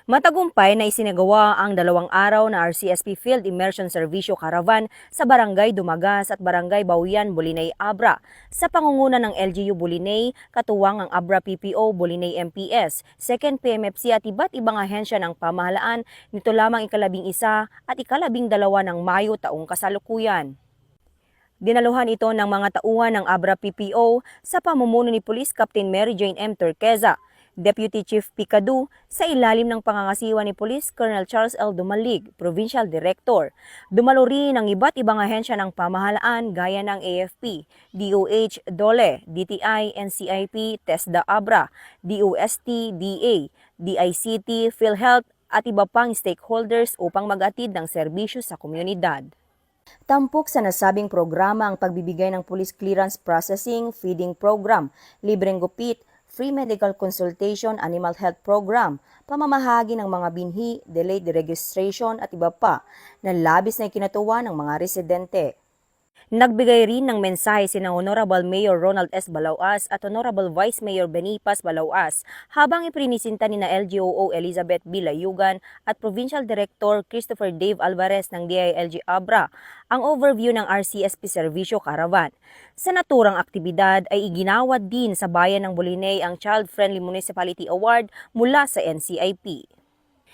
Matagumpay na isinagawa ang 2 araw na RCSP Field Immersion Servisyo Caravan sa Barangay Dumagas at Barangay Bawian, Bolinay, Abra. Sa pangunguna ng LGU Bolinay, katuwang ang Abra PPO, Bolinay MPS, 2nd PMFC at iba't ibang ahensya ng pamahalaan nito lamang 11 at 12 ng Mayo taong kasalukuyan. Dinaluhan ito ng mga tauhan ng Abra PPO sa pamumuno ni Police Captain Mary Jane M. Turqueza, Deputy Chief Picadu sa ilalim ng pangangasiwa ni Police Colonel Charles L. Dumalig, Provincial Director. Dumalo rin ang iba't ibang ahensya ng pamahalaan gaya ng AFP, DOH, DOLE, DTI, NCIP, TESDA Abra, DOST, DA, DICT, PhilHealth at iba pang stakeholders upang mag-atid ng serbisyo sa komunidad. Tampok sa nasabing programa ang pagbibigay ng Police Clearance Processing, Feeding Program, libreng gupit, free medical consultation, animal health program, pamamahagi ng mga binhi, delayed registration at iba pa na labis na ikinatuwa ng mga residente. Nagbigay rin ng mensahe sina Honorable Mayor Ronald S. Balauas at Honorable Vice Mayor Benipas Balauas habang iprinisinta ni na LGOO Elizabeth B. Layugan at Provincial Director Christopher Dave Alvarez ng DILG Abra ang overview ng RCSP Servisyo Caravan. Sa naturang aktibidad ay iginawad din sa bayan ng Bolinay ang Child Friendly Municipality Award mula sa NCIP.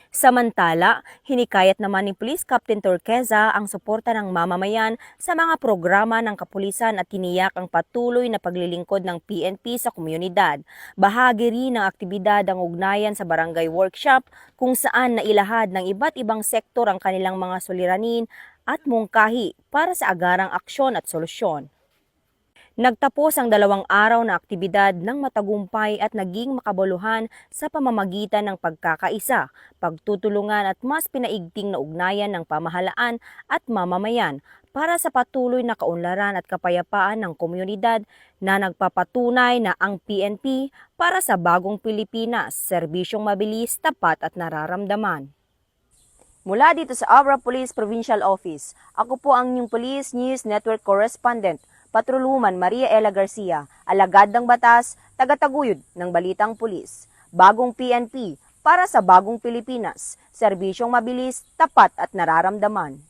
Samantala, hinikayat naman ni Police Captain Turqueza ang suporta ng mamamayan sa mga programa ng kapulisan at tiniyak ang patuloy na paglilingkod ng PNP sa komunidad. Bahagi rin ng aktibidad ang ugnayan sa barangay workshop kung saan nailahad ng iba't ibang sektor ang kanilang mga suliranin at mungkahi para sa agarang aksyon at solusyon. Nagtapos ang 2 araw na aktibidad ng matagumpay at naging makabuluhan sa pamamagitan ng pagkakaisa, pagtutulungan at mas pinaigting na ugnayan ng pamahalaan at mamamayan para sa patuloy na kaunlaran at kapayapaan ng komunidad na nagpapatunay na ang PNP para sa bagong Pilipinas, serbisyong mabilis, tapat at nararamdaman. Mula dito sa Abra Police Provincial Office, ako po ang inyong Police News Network Correspondent, Patrolwoman Maria Ella Garcia, alagad ng batas, tagataguyod ng balitang pulis. Bagong PNP para sa bagong Pilipinas, serbisyong mabilis, tapat at nararamdaman.